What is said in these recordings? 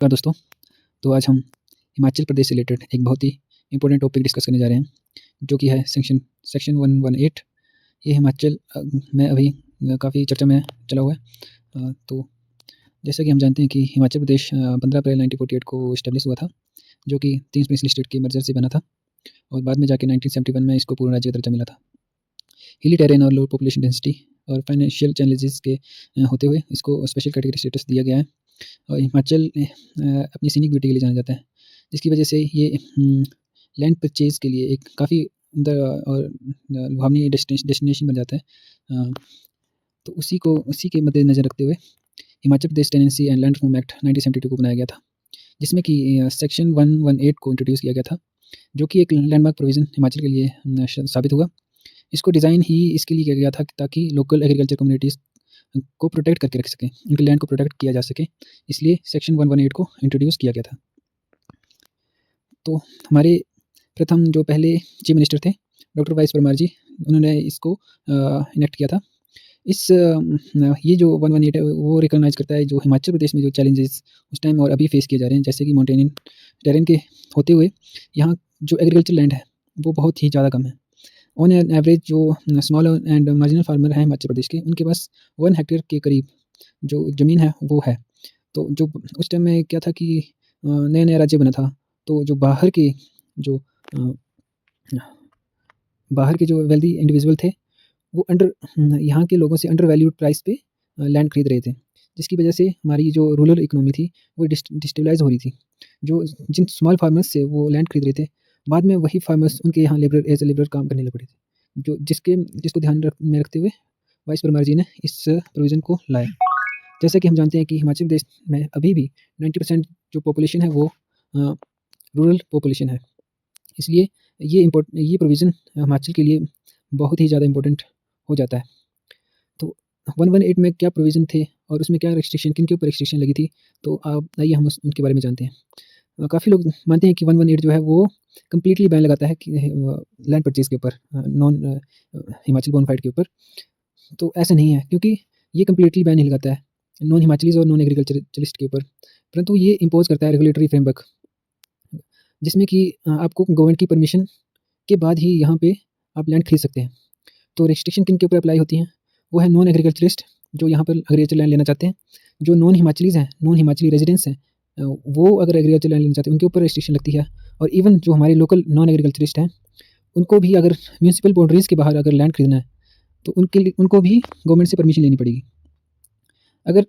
नमस्कार दोस्तों। तो आज हम हिमाचल प्रदेश से रिलेटेड एक बहुत ही इम्पोर्टेंट टॉपिक डिस्कस करने जा रहे हैं, जो कि है सेक्शन 118। ये हिमाचल में अभी काफ़ी चर्चा में चला हुआ है। तो जैसा कि हम जानते हैं कि हिमाचल प्रदेश 15 अप्रैल 1948 को इस्टेब्लिश हुआ था, जो कि 3 प्रिंसली स्टेट के मर्जर से बना था और बाद में जाके 1971 में इसको पूर्ण राज्य का दर्जा मिला था। हिली टेरेन और लो पॉपुलेशन डेंसिटी और फाइनेंशियल चैलेंजेस के होते हुए इसको स्पेशल कैटेगरी स्टेटस दिया गया है। और हिमाचल अपनी सीनिक ब्यूटी के लिए जाना जाता है, जिसकी वजह से ये लैंड परचेज़ के लिए एक काफ़ी उम्दा और लुभावनी डेस्टिनेशन बन जाता है। तो उसी के मद्देनज़र रखते हुए Himachal Pradesh tenancy and land reform act 1972 को बनाया गया था, जिसमें कि सेक्शन 118 को इंट्रोड्यूस किया गया था, जो कि एक लैंडमार्क प्रोविज़न हिमाचल के लिए साबित हुआ। इसको डिज़ाइन ही इसके लिए किया गया था ताकि लोकल एग्रीकल्चर कम्युनिटीज़ को प्रोटेक्ट करके रख सकें, उनके लैंड को प्रोटेक्ट किया जा सके, इसलिए सेक्शन 118 को इंट्रोड्यूस किया गया था। तो हमारे प्रथम जो पहले चीफ मिनिस्टर थे, डॉक्टर वाई एस परमार जी, उन्होंने इसको इनेक्ट किया था। ये जो 118 है वो रिकॉग्नाइज़ करता है जो हिमाचल प्रदेश में जो चैलेंजेस उस टाइम और अभी फेस किए जा रहे हैं, जैसे कि माउंटेनियन टेरेन के होते हुए यहाँ जो एग्रीकल्चर लैंड है वो बहुत ही ज़्यादा कम है। ऑन एन एवरेज जो स्मॉल एंड मार्जिनल फार्मर हैं हिमाचल प्रदेश के, उनके पास 1 हेक्टेयर के करीब जो ज़मीन है वो है। तो जो उस टाइम में क्या था कि नया-नया राज्य बना था, तो जो जो अ, बाहर के जो वेल्दी इंडिविजुअल थे, वो यहाँ के लोगों से अंडर वैल्यूड प्राइस पे लैंड खरीद रहे थे, जिसकी वजह से हमारी जो रूरल इकोनॉमी थी वो डिस्टेबलाइज़ हो रही थी। जो जिन स्मॉल फार्मर्स से वो लैंड खरीद रहे थे, बाद में वही फार्मर्स उनके यहाँ लेबर काम करने लग पड़े थे। जिसको ध्यान में रखते हुए वाइस परमार जी ने इस प्रोविज़न को लाया। जैसा कि हम जानते हैं कि हिमाचल प्रदेश में अभी भी 90% जो पॉपुलेशन है वो रूरल पॉपुलेशन है। इसलिए ये प्रोविज़न हिमाचल के लिए बहुत ही ज़्यादा इम्पोर्टेंट हो जाता है। तो 118 में क्या प्रोविज़न थे और उसमें क्या रिस्ट्रिक्शन, किन के ऊपर रिस्ट्रिक्शन लगी थी, तो आइए हम उनके बारे में जानते हैं। काफ़ी लोग मानते हैं कि 118 जो है वो कंप्लीटली बैन लगाता है कि लैंड परचेज़ के ऊपर, हिमाचल बोनाफाइड के ऊपर। तो ऐसा नहीं है, क्योंकि ये कंप्लीटली बैन नहीं लगाता है नॉन हिमाचलीज़ और नॉन एग्रीकल्चरलिस्ट के ऊपर, परंतु ये इम्पोज़ करता है रेगुलेटरी फ्रेमवर्क, जिसमें कि आपको गवर्नमेंट की परमिशन के बाद ही यहाँ पे आप लैंड खरीद सकते हैं। तो रिस्ट्रिक्शन किन के ऊपर अप्लाई होती हैं? वो है नॉन एग्रीकल्चरिस्ट जो यहाँ पर एग्रीकल्चर लैंड लेना चाहते हैं। जो नॉन हिमाचलीज़ हैं, नॉन हिमाचली रेजिडेंट्स हैं, वो अगर एग्रीकल्चर लैंड लेना चाहते हैं, उनके ऊपर रिस्ट्रिक्शन लगती है। और इवन जो हमारे लोकल नॉन एग्रीकल्चरिस्ट हैं, उनको भी अगर म्युनिसिपल बाउंड्रीज़ के बाहर अगर लैंड खरीदना है, तो उनको भी गवर्नमेंट से परमिशन लेनी पड़ेगी। अगर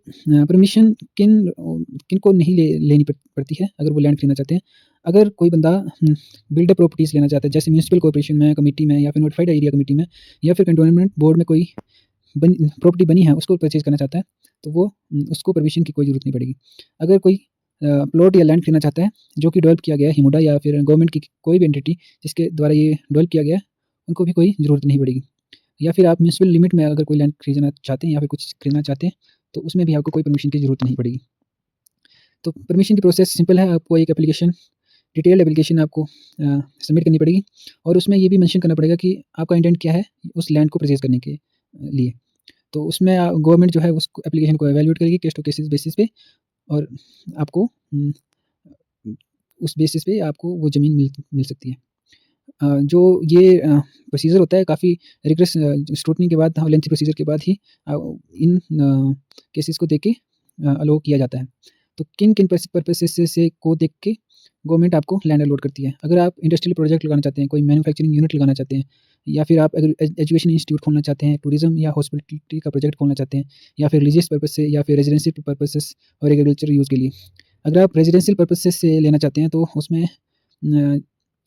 परमिशन किनको नहीं लेनी पड़ती है अगर वो लैंड खरीदना चाहते हैं। अगर कोई बंदा बिल्डर प्रॉपर्टीज़ लेना चाहता है, जैसे म्युनिसिपल कॉर्पोरेशन में, कमिटी में या फिर नोटिफाइड एरिया कमिटी में या फिर कैंटोनमेंट बोर्ड में कोई प्रॉपर्टी बनी है, उसको परचेज़ करना चाहता है, तो वो उसको परमिशन की कोई ज़रूरत नहीं पड़ेगी। अगर कोई प्लॉट या लैंड खरीदना चाहता है जो कि डेवलप किया गया है हिमुडा या फिर गवर्नमेंट की कोई भी एंटिटी जिसके द्वारा ये डेवलप किया गया है, उनको भी कोई ज़रूरत नहीं पड़ेगी। या फिर आप म्युनिसिपल लिमिट में अगर कोई लैंड खरीदना चाहते हैं या फिर कुछ खरीदना चाहते हैं, तो उसमें भी आपको कोई परमिशन की ज़रूरत नहीं पड़ेगी। तो परमिशन की प्रोसेस सिंपल है, आपको एक डिटेल्ड एप्लीकेशन आपको सबमिट करनी पड़ेगी और उसमें ये भी मेंशन करना पड़ेगा कि आपका इंटेंट क्या है उस लैंड को परचेज़ करने के लिए। तो उसमें गवर्नमेंट जो है उस एप्लीकेशन को इवैल्यूएट करेगी केस टू केसेस बेसिस पे और आपको उस बेसिस पे आपको वो ज़मीन मिल सकती है। जो ये प्रोसीजर होता है काफ़ी रिगरस स्क्रूटनी के बाद, लेंथी प्रोसीजर के बाद ही इन केसेस को देख के अलाउ किया जाता है। तो किन-किन पर्पसेस से को देख के गवर्नमेंट आपको लैंड अलॉट करती है। अगर आप इंडस्ट्रियल प्रोजेक्ट लगाना चाहते हैं, कोई मैन्युफैक्चरिंग यूनिट लगाना चाहते हैं या फिर आप एजुकेशन इंस्टीट्यूट खोलना चाहते हैं, टूरिज़्म या हॉस्पिटैलिटी का प्रोजेक्ट खोलना चाहते हैं या फिर रिलीजियस पर्पज़ से या फिर रेजिडेंशियल पर्पसेस और एग्रीकल्चर यूज़ के लिए। अगर आप रेजिडेंशियल पर्पसेस से लेना चाहते हैं तो उसमें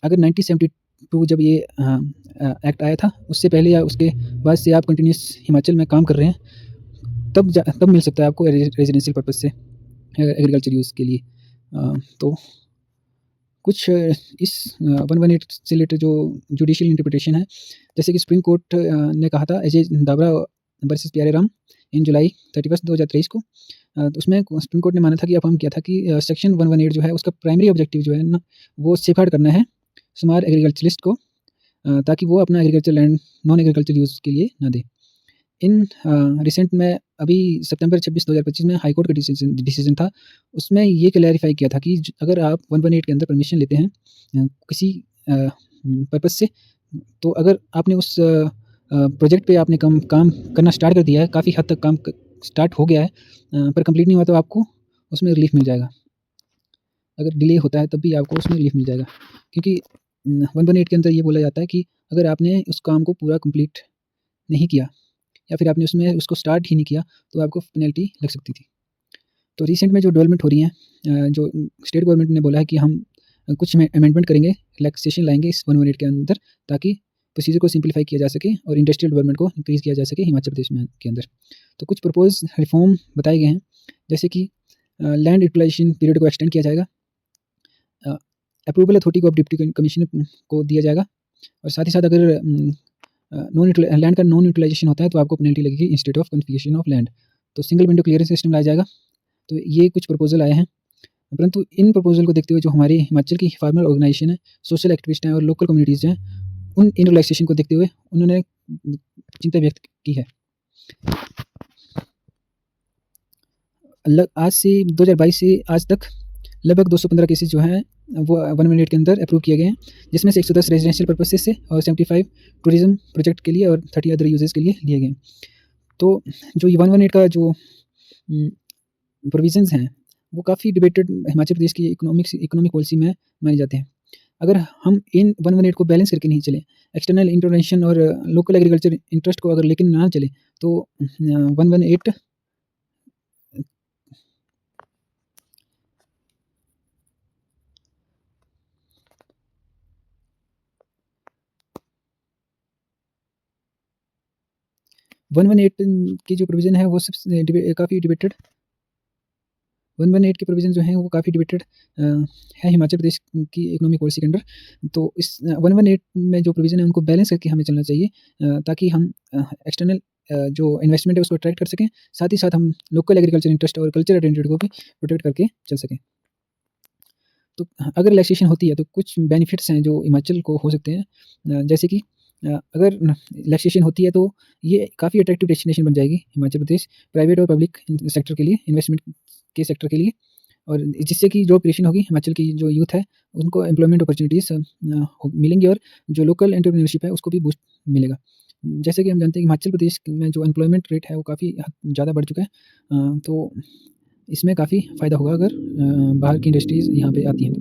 अगर 1972 जब ये एक्ट आया था, उससे पहले या उसके बाद से आप कंटिन्यूअस हिमाचल में काम कर रहे हैं, तब मिल सकता है आपको रेजिडेंशियल पर्पज़ से एग्रीकल्चर यूज़ के लिए। तो कुछ इस 118 से रिलेटेड जो जुडिशियल इंटरप्रिटेशन है, जैसे कि सुप्रीम कोर्ट ने कहा था अजय दाबरा वर्सेस प्यारेराम इन जुलाई 31 2023 को। तो उसमें सुप्रीम कोर्ट ने माना था कि अफ़र्म किया था कि सेक्शन 118 जो है उसका प्राइमरी ऑब्जेक्टिव जो है ना, वो सेफगार्ड करना है स्मॉल एग्रीकल्चरिस्ट को, ताकि वो अपना agriculture land non agriculture use के लिए ना दे। इन रिसेंट में अभी सितंबर 26 2025 में हाई कोर्ट का डिसीजन था। उसमें ये क्लैरिफ़ाई किया था कि अगर आप 118 के अंदर परमिशन लेते हैं किसी पर्पज़ से, तो अगर आपने उस प्रोजेक्ट पे आपने काम करना स्टार्ट कर दिया है, काफ़ी हद तक काम स्टार्ट हो गया है, पर कंप्लीट नहीं हुआ, तो आपको उसमें रिलीफ़ मिल जाएगा। अगर डिले होता है तब भी आपको उसमें रिलीफ़ मिल जाएगा, क्योंकि 118 के अंदर ये बोला जाता है कि अगर आपने उस काम को पूरा कंप्लीट नहीं किया या फिर आपने उसमें उसको स्टार्ट ही नहीं किया, तो आपको पेनल्टी लग सकती थी। तो रिसेंट में जो डेवलपमेंट हो रही हैं, जो स्टेट गवर्नमेंट ने बोला है कि हम कुछ में अमेंडमेंट करेंगे, रिलैक्सेशन लाएँगे इस 118 के अंदर, ताकि प्रोसीजर को सिम्प्लीफाई किया जा सके और इंडस्ट्रियल डेवलपमेंट को इंक्रीज़ किया जा सके हिमाचल प्रदेश में के अंदर। तो कुछ प्रपोज़ रिफ़ॉर्म बताए गए हैं, जैसे कि लैंड यूटिलाइज़ेशन पीरियड को एक्सटेंड किया जाएगा, अप्रूवल अथॉरिटी को अब डिप्टी कमिश्नर को दिया जाएगा, और साथ ही साथ अगर लैंड का नॉन यूटिलाइज़ेशन होता है, तो आपको पेनल्टी लगेगी instead of confiscation of land. तो सिंगल विंडो क्लियरेंस सिस्टम लाया जाएगा। तो ये कुछ प्रपोज़ल आए हैं, परंतु इन प्रपोज़ल को देखते हुए जो हमारे हिमाचल की फार्मर ऑर्गेनाइजेशन है, सोशल एक्टिविस्ट हैं और लोकल कम्युनिटीज़ हैं, उन इन रिलैक्सेशन को देखते हुए उन्होंने चिंता व्यक्त की है। आज से 2022 से आज तक लगभग 215 केसेस जो हैं वो 1 मिनट के अंदर अप्रूव किए गए हैं, जिसमें से 110 रेजिडेंशियल पर्पसेस से और 75 टूरिज़्म प्रोजेक्ट के लिए और 30 अदर यूजेस के लिए लिए गए हैं। तो जो ये 118 का जो प्रोविज़न्स हैं, वो काफ़ी डिबेटेड हिमाचल प्रदेश की इकोनॉमिक पॉलिसी में माने जाते हैं। अगर हम इन 118 को बैलेंस करके नहीं चलें, एक्सटर्नल इंटरवेंशन और लोकल एग्रीकल्चर इंटरेस्ट को अगर लेके ना चलें, तो 118 118 की जो प्रोविज़न है वो काफ़ी डिबेटेड 118 के प्रोविज़न जो हैं वो काफ़ी डिबेटेड है हिमाचल प्रदेश की इकोनॉमिक पॉलिसी के अंडर। तो इस 118 में जो प्रोविज़न है उनको बैलेंस करके हमें चलना चाहिए, ताकि हम एक्सटर्नल जो इन्वेस्टमेंट है उसको अट्रैक्ट कर सकें, साथ ही साथ हम लोकल एग्रीकल्चर इंटरेस्ट और कल्चर आइडेंटिटी को भी प्रोटेक्ट करके चल सकें। तो अगर रिलैक्सेशन होती है तो कुछ बेनिफिट्स हैं जो हिमाचल को हो सकते हैं, जैसे कि अगर रिलैक्सेशन होती है तो ये काफ़ी अट्रैक्टिव डेस्टिनेशन बन जाएगी हिमाचल प्रदेश प्राइवेट और पब्लिक सेक्टर के लिए, इन्वेस्टमेंट के सेक्टर के लिए, और जिससे कि जॉब क्रिएशन होगी, हिमाचल की जो यूथ है उनको एम्प्लॉयमेंट अपॉर्चुनिटीज़ मिलेंगी, और जो लोकल एंटरप्रेन्योरशिप है उसको भी बूस्ट मिलेगा। जैसे कि हम जानते हैं कि हिमाचल प्रदेश में जो एम्प्लॉयमेंट रेट है वो काफ़ी ज़्यादा बढ़ चुका है, तो इसमें काफ़ी फ़ायदा होगा अगर बाहर की इंडस्ट्रीज़ यहाँ पे आती हैं तो।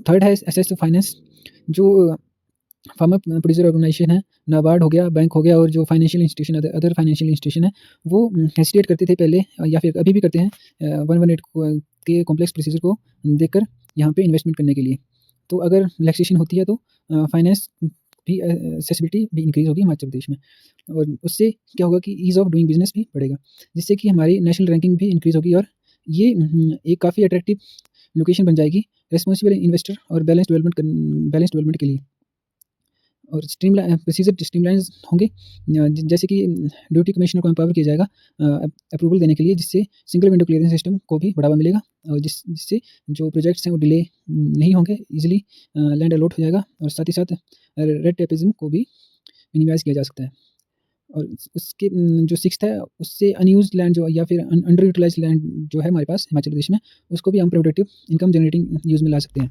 थर्ड है एक्सेस टू फाइनेंस। जो फार्मर प्रोड्यूसर ऑर्गेनाइजेशन है, नाबार्ड हो गया, बैंक हो गया, और जो financial institution other financial institution है, वो हेसिटेट करते थे पहले, या फिर अभी भी करते हैं 118 के कॉम्प्लेक्स प्रोसीजर को देखकर यहाँ पे इन्वेस्टमेंट करने के लिए। तो अगर रिलैक्सेशन होती है तो फाइनेंस भी एक्सेसिबिलिटी भी इंक्रीज़ होगी हिमाचल प्रदेश में, और उससे क्या होगा कि ईज़ ऑफ डूइंग बिज़नेस भी बढ़ेगा, जिससे कि हमारी नेशनल रैंकिंग भी इंक्रीज़ होगी, और ये एक काफ़ी अट्रैक्टिव लोकेशन बन जाएगी रिस्पॉन्सिबल इन्वेस्टर और बैलेंस डेवलपमेंट के लिए। और प्रोसीजर स्ट्रीमलाइन होंगे, जैसे कि ड्यूटी कमिश्नर को एम्पावर किया जाएगा अप्रूवल देने के लिए, जिससे सिंगल विंडो क्लियरेंस सिस्टम को भी बढ़ावा मिलेगा, और जिससे जो प्रोजेक्ट्स हैं वो डिले नहीं होंगे, ईजिली लैंड अलॉट हो जाएगा, और साथ ही साथ रेड टेपिज्म को भी मिनिमाइज़ किया जा सकता है। और उसके जो सिक्स्थ है, उससे अनयूज़्ड लैंड जो या फिर अंडर यूटिलाइज्ड लैंड जो है हमारे पास हिमाचल प्रदेश में, उसको भी हम प्रोडक्टिव इनकम जनरेटिंग यूज़ में ला सकते हैं।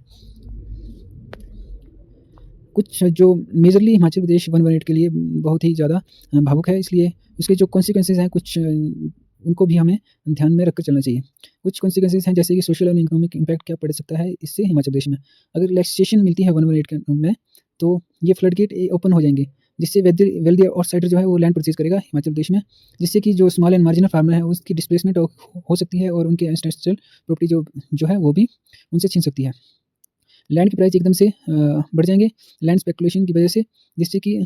कुछ जो मेजरली हिमाचल प्रदेश 118 के लिए बहुत ही ज़्यादा भावुक है, इसलिए उसके जो कॉन्सिक्वेंसेज़ हैं कुछ उनको भी हमें ध्यान में रखकर चलना चाहिए। कुछ कॉन्सिक्वेंसेज़ हैं, जैसे कि सोशल और इकोनॉमिक इम्पैक्ट क्या पड़ सकता है इससे हिमाचल प्रदेश में। अगर रिलैक्सेशन मिलती है 118 के में, तो ये फ्लड गेट ओपन हो जाएँगे, जिससे वेल्दी आउटसाइडर जो है वो लैंड परचेज़ करेगा हिमाचल प्रदेश में, जिससे कि जो स्मॉल एंड मार्जिनल फार्मर है उसकी डिस्प्लेसमेंट हो सकती है, और उनके इंस्टीट्यूशनल प्रॉपर्टी जो है वो भी उनसे छीन सकती है। लैंड की प्राइस एकदम से बढ़ जाएँगे लैंड स्पेकुलेशन की वजह से, जिससे कि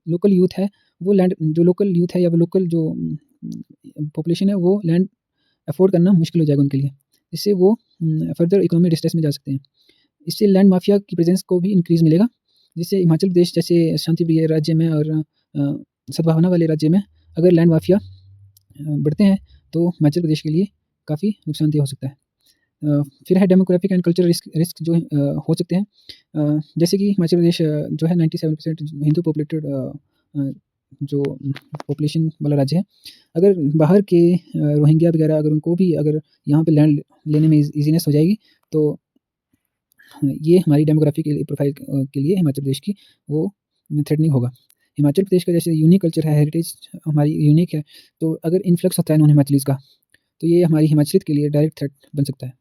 लोकल यूथ है, वो लैंड जो लोकल यूथ है या वो लोकल जो पॉपुलेशन है, वो लैंड अफ़ोर्ड करना मुश्किल हो जाएगा उनके लिए, जिससे वो फर्दर इकोनॉमिक डिस्ट्रेस में जा सकते हैं। इससे लैंड माफिया की प्रेज़ेंस को भी इंक्रीज़ मिलेगा, जिससे हिमाचल प्रदेश जैसे शांतिप्रिय राज्य में और सद्भावना वाले राज्य में अगर लैंड माफिया बढ़ते हैं, तो हिमाचल प्रदेश के लिए काफ़ी नुकसानदेह हो सकता है। फिर है डेमोग्राफिक एंड कल्चरल रिस्क जो हो सकते हैं, जैसे कि हिमाचल प्रदेश जो है 97% हिंदू पॉपुलेटेड जो पॉपुलेशन वाला राज्य है, अगर बाहर के रोहिंग्या वगैरह अगर उनको भी अगर यहाँ पे लैंड लेने में ईज़ीनेस हो जाएगी, तो ये हमारी डेमोग्राफी के लिए प्रोफाइल के लिए हिमाचल प्रदेश की वो थ्रेटनिंग होगा। हिमाचल प्रदेश का जैसे यूनिक कल्चर है, हेरिटेज हमारी यूनिक है, तो अगर इन्फ्लक्स होता है नॉन हिमाचलीज़ का, तो ये हमारी हिमाचलियत के लिए डायरेक्ट थ्रेट बन सकता है।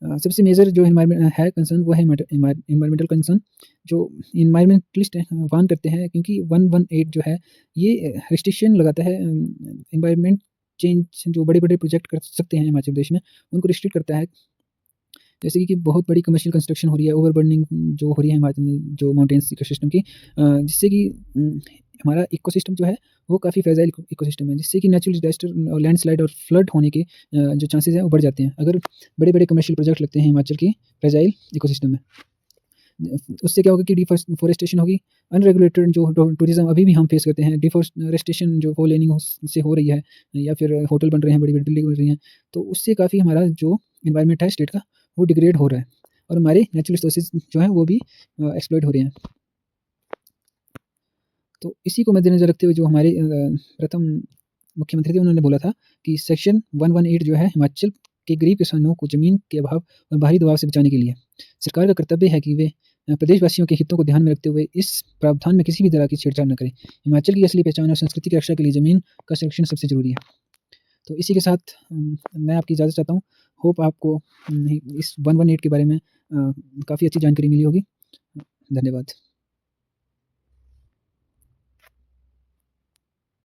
सबसे मेजर जो एनवायरनमेंट है कंसर्न, वो है एनवायरमेंटल कंसर्न, जो एनवायरमेंटलिस्ट वार्न करते हैं, क्योंकि 118 जो है ये रिस्ट्रिक्शन लगाता है एनवायरमेंट चेंज जो बड़े-बड़े प्रोजेक्ट कर सकते हैं हिमाचल प्रदेश में, उनको रिस्ट्रिक्ट करता है। जैसे कि बहुत बड़ी कमर्शियल कंस्ट्रक्शन हो रही है, ओवरबर्डनिंग जो हो रही है हिमाचल में, जो माउंटेन्स इकोसिस्टम की, जिससे कि हमारा इकोसिस्टम जो है वो काफ़ी फ्रेजाइल इकोसिस्टम है, जिससे कि नेचुरल डिज़ास्टर और लैंडस्लाइड और फ्लड होने के जो चांसेस हैं वो बढ़ जाते हैं, अगर बड़े-बड़े कमर्शियल प्रोजेक्ट लगते हैं हिमाचल की फ्रेजाइल इकोसिस्टम में। उससे क्या होगा कि डिफॉरेस्टेशन होगी, अनरेगुलेटेड जो टूरिज़्म अभी भी हम फेस करते हैं, डिफॉरेस्टेशन जो फोर लेनिंग से हो रही है, या फिर होटल बन रहे हैं, बड़ी-बड़ी बिल्डिंग बन रही हैं, तो उससे काफ़ी हमारा जो एनवायरनमेंट है स्टेट का, वो डिग्रेड हो रहा है, और हमारे नेचुरल रिसोर्सेज जो हैं वो भी एक्सप्लॉइट हो रहे हैं। तो इसी को मद्देनज़र रखते हुए जो हमारे प्रथम मुख्यमंत्री थे, उन्होंने बोला था कि सेक्शन 118 जो है हिमाचल के गरीब किसानों को ज़मीन के अभाव और बाहरी दबाव से बचाने के लिए सरकार का कर्तव्य है कि वे प्रदेशवासियों के हितों को ध्यान में रखते हुए इस प्रावधान में किसी भी तरह की छेड़छाड़ न करें। हिमाचल की असली पहचान और संस्कृति की रक्षा के लिए ज़मीन का संरक्षण सबसे ज़रूरी है। तो इसी के साथ मैं आपकी इजाज़त चाहता हूँ। होप आपको इस 118 के बारे में काफ़ी अच्छी जानकारी मिली होगी। धन्यवाद।